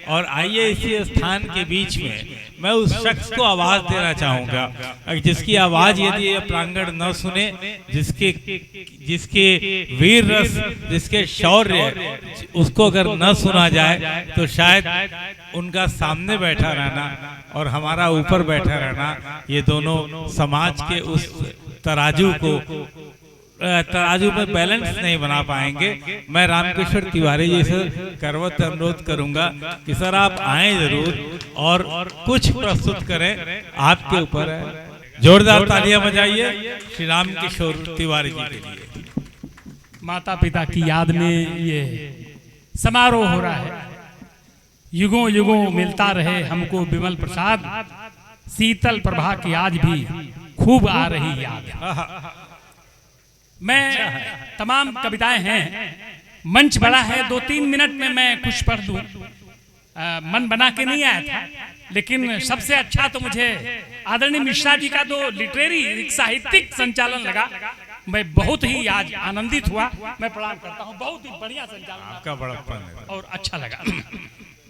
और आइए इसी स्थान के बीच में मैं उस शख्स को आवाज देना चाहूंगा जिसकी आवाज यदि ये प्रांगण न सुने, जिसके वीर रस, जिसके शौर्य उसको अगर न सुना जाए तो शायद उनका सामने बैठा रहना और हमारा ऊपर बैठा रहना, ये दोनों समाज के उस तराजू में बैलेंस नहीं बना पाएंगे। मैं रामकिशोर तिवारी जी से करवत अनुरोध करूंगा कि सर आप आए जरूर और कुछ प्रस्तुत करें, आपके ऊपर है। जोरदार तालियां बजाइए श्री रामकिशोर तिवारी जी के लिए। माता पिता की याद में ये समारोह हो रहा है। युगों युगों मिलता रहे हमको विमल प्रसाद, शीतल प्रभा की आज भी खूब आ रही याद। मैं तमाम कविताएं हैं, मंच बड़ा है, 2-3 मिनट में मैं कुछ पढ़ दूं। मन बना के नहीं आया था, लेकिन सबसे अच्छा तो मुझे आदरणीय मिश्रा जी का जो लिटरेरी साहित्यिक संचालन लगा, मैं बहुत ही आज आनंदित हुआ। मैं प्रणाम करता हूं, बहुत ही बढ़िया संचालन आपका बड़प्पन है और अच्छा लगा।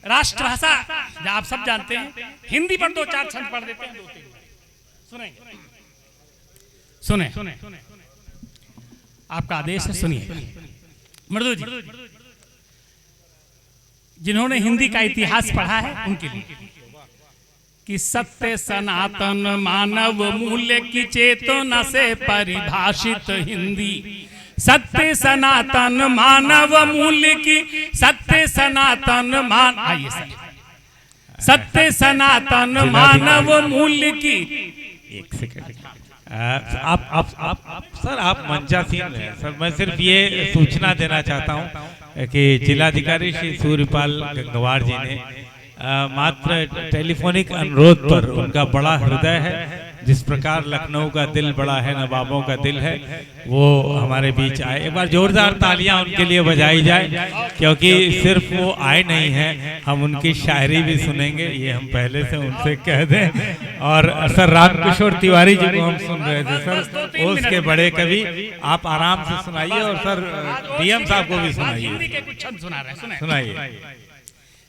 राष्ट्रभाषा आप सब जानते हैं, हिंदी पर 2-4 छंद पढ़ देते हैं, 2-3 सुने आपका आदेश है, सुनिए। मृदु जी जिन्होंने हिंदी का इतिहास पढ़ा है उनके लिए कि सत्य सनातन मानव मूल्य की चेतना से परिभाषित हिंदी, सत्य सनातन मानव मूल्य की, सत्य सनातन आइए सर, सत्य सनातन मानव मूल्य की। एक सेकंड आप सर आप मंचासीन हैं सर। मैं सिर्फ ये सूचना देना चाहता हूं कि जिलाधिकारी श्री सूर्यपाल गंगवार जी ने मात्र टेलीफोनिक अनुरोध पर, उनका बड़ा हृदय है, जिस प्रकार लखनऊ का दिल बड़ा है, नवाबों का दिल है, वो हमारे बीच आए। एक बार जोरदार तालियां उनके लिए बजाई जाए, क्योंकि सिर्फ वो आए नहीं हैं, हम उनकी शायरी भी सुनेंगे, ये हम पहले से उनसे कह दें। और सर रामकिशोर तिवारी जी को हम सुन रहे थे सर, उसके बड़े कवि, आप आराम से सुनाइए और सर डीएम साहब को भी सुनाइए, सुनाइए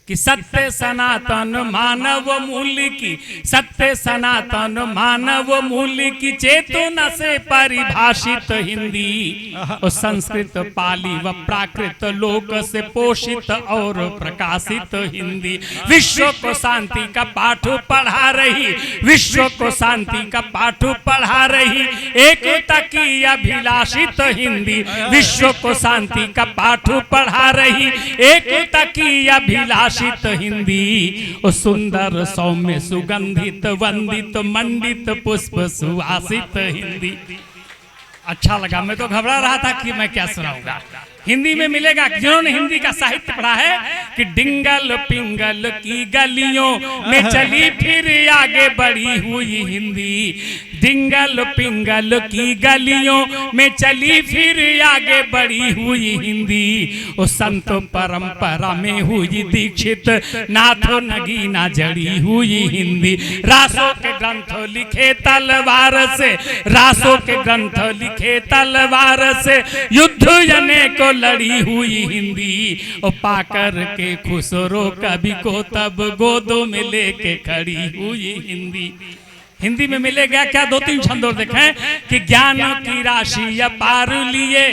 कि सत्य सनातन मानव मूल्य की, सत्य सनातन मानव मूल्य की चेतना से परिभाषित हिंदी, और संस्कृत पाली व प्राकृत लोक से पोषित और प्रकाशित हिंदी, विश्व को शांति का पाठ पढ़ा रही, विश्व को शांति का पाठ पढ़ा रही, एकता की अभिलाषित हिंदी, विश्व को शांति का पाठ पढ़ा रही, एकता की अभिलाषित हिंदी, ओ सुंदर सौम्य सुगंधित वंदित मंडित पुष्प सुवासित हिंदी। अच्छा लगा, मैं तो घबरा रहा था कि मैं क्या सुनाऊंगा। हिंदी में मिलेगा, जिन्होंने हिंदी का साहित्य पढ़ा है, कि डिंगल पिंगल की गलियों में चली फिर आगे बढ़ी हुई हिंदी, डिंगल पिंगल की गलियों में चली फिर आगे बढ़ी हुई हिंदी, ओ संत परंपरा में हुई दीक्षित नाथो नगीना जड़ी हुई हिंदी, रासों के ग्रंथ लिखे तलवार से, रासों के ग्रंथ लिखे तलवार से, युद्ध जने को लड़ी हुई हिंदी, और पाकर के खुसरो कवि को तब गोदों में लेके खड़ी हुई हिंदी। हिंदी में मिलेगा क्या, 2-3 छंद और देखें कि ज्ञान की राशि अपार लिए,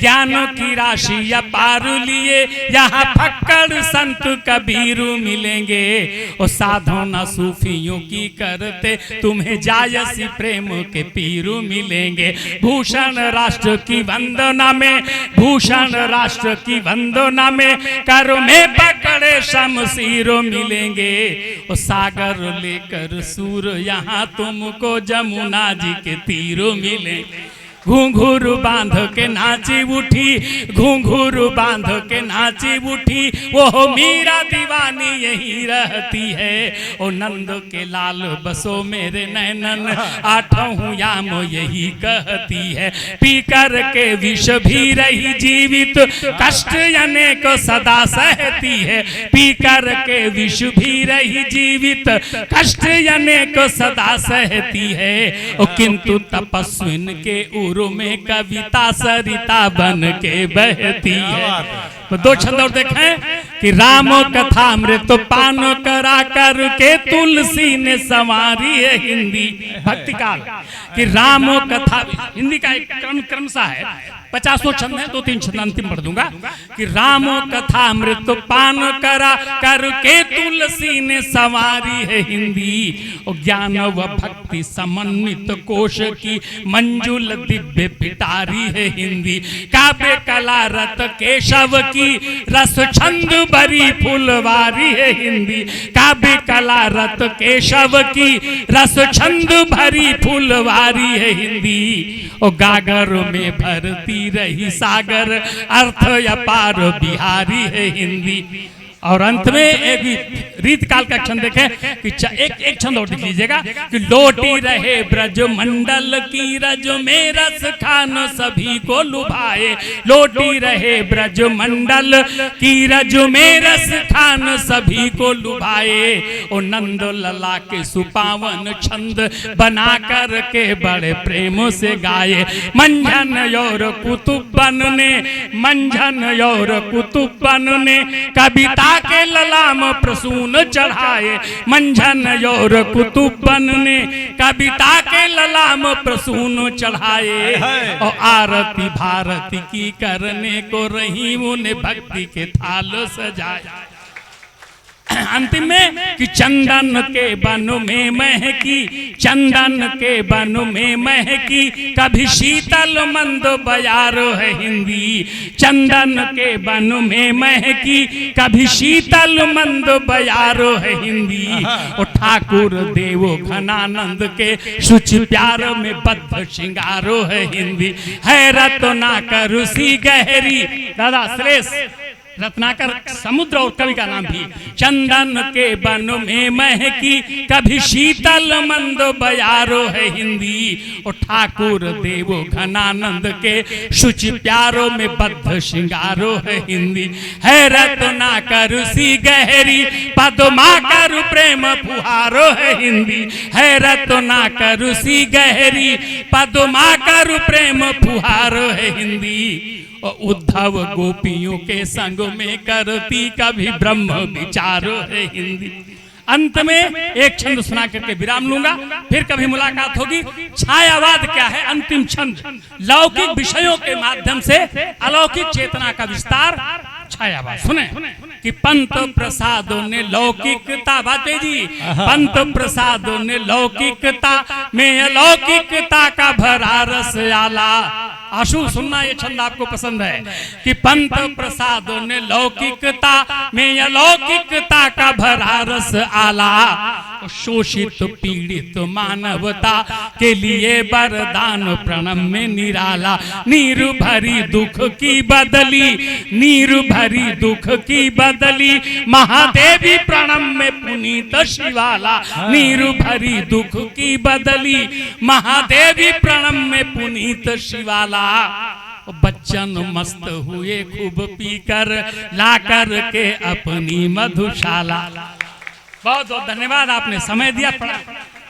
ज्ञान की राशि अपार लिए, यहाँ फक्कड़ संत कबीर मिलेंगे, और साधना सूफियों की करते तुम्हें जायसी प्रेम के पीर मिलेंगे, भूषण राष्ट्र की वंदना में, भूषण राष्ट्र की वंदना में कर में पकड़े शमशीर मिलेंगे, और सागर लेकर सूर यहाँ तुमको जमुना जी के तीरों मिले, घुंघरू बांध के नाची उठी, घुंघरू बांध के नाची उठी, वो मीरा दीवानी यही रहती है, ओ नंद के लाल बसो मेरे नैनन, आठों याम यही कहती है, पी कर के विष भी रही जीवित, कष्ट अनेक सदा सहती है, पी कर के विष भी रही जीवित, कष्ट अनेक सदा सहती है, ओ किंतु तपस्विन के उर में कविता सरिता बन के बहती है। तो 2 छंद और देखें कि राम कथा मृत पान करा कर के तुलसी ने संवारी है हिंदी। भक्ति काल कि राम कथा, हिंदी का एक क्रमशः है, 50 छंद है, 2-3 छंद अंतिम पढ़ दूंगा कि राम कथा मृत पान करा करके तुलसी ने सवारी है हिंदी। और ज्ञान व भक्ति समन्वित कोश की मंजुल दिव्य पिटारी है हिंदी। काव्य कला रत केशव की रस छंद भरी फुलवारी है हिंदी। काव्य कला रत केशव की रस छंद भरी फुलवारी है हिंदी। और गागर में भरती रही सागर अर्थ अपार बिहारी है हिंदी। और अंत में एक रीत काल का छंद देखें कि एक छंद और देख लीजिएगा कि लोटी रहे ब्रज मंडल की रज में रस खान सभी को लुभाए। लोटी रहे ब्रज मंडल की रज में रस खान सभी को लुभाए। और नंद लला के सुपावन छंद बना कर के बड़े प्रेम से गाए। मंझन और कुतुबन ने, मंझन और कुतुबन ने कविता के ललाम प्रसून चढ़ाए। मंझन और कुतुबन ने कविता के ललाम प्रसून चढ़ाए। और आरती भारती की करने को रहीम ने भक्ति के थाल सजाए। अंतिम में कि चंदन के बन में महकी, चंदन के बन में महकी कभी शीतल मंद बयारो है हिंदी। चंदन के बन में महकी कभी शीतल मंद बयारो है हिंदी। और ठाकुर देवो घनानंद के शुचि प्यार में बद्ध श्रृंगारो है हिंदी। हैरत ना कर सी गहरी, दादा श्रेष्ठ रत्नाकर समुद्र और कवि का नाम भी। चंदन के बन में महकी कभी शीतल मंद बयारो है हिंदी। और ठाकुर देवो घनानंद के शुचि प्यारो में बद्ध श्रृंगारो है हिंदी। हैरत ना कर सी गहरी पद्मा कर प्रेम फुहारो है हिंदी। हैरत ना कर सी गहरी पद्मा कर प्रेम फुहारो है हिंदी। और उद्धव गोपियों के संग में करती कभी ब्रह्म विचारो है हिंदी। अंत में एक छंद सुना करके विराम लूंगा, फिर कभी मुलाकात होगी। छायावाद क्या है? अंतिम छंद लौकिक विषयों के माध्यम से अलौकिक चेतना का विस्तार। छायावाद सुने कि पंत प्रसादों ने लौकिकता, बातें जी, पंत प्रसादों ने लौकिकता में अलौकिकता का भरा रस आला। आशु सुनना, ये छंद आपको पसंद है कि पंत प्रसादों ने लौकिकता में अलौकिकता का भरा रस आला। शोषित पीड़ित मानवता के लिए वरदान प्रणम में निराला। नीर भरी दुख की बदली, नीर भरी दुख की बदली महादेवी प्रणम में पुनीत शिवाला। नीर भरी दुख की बदली महादेवी प्रणम में पुनीत शिवाला। बच्चन मस्त हुए खूब पीकर लाकर के अपनी मधुशाला। बहुत बहुत धन्यवाद, आपने समय दिया।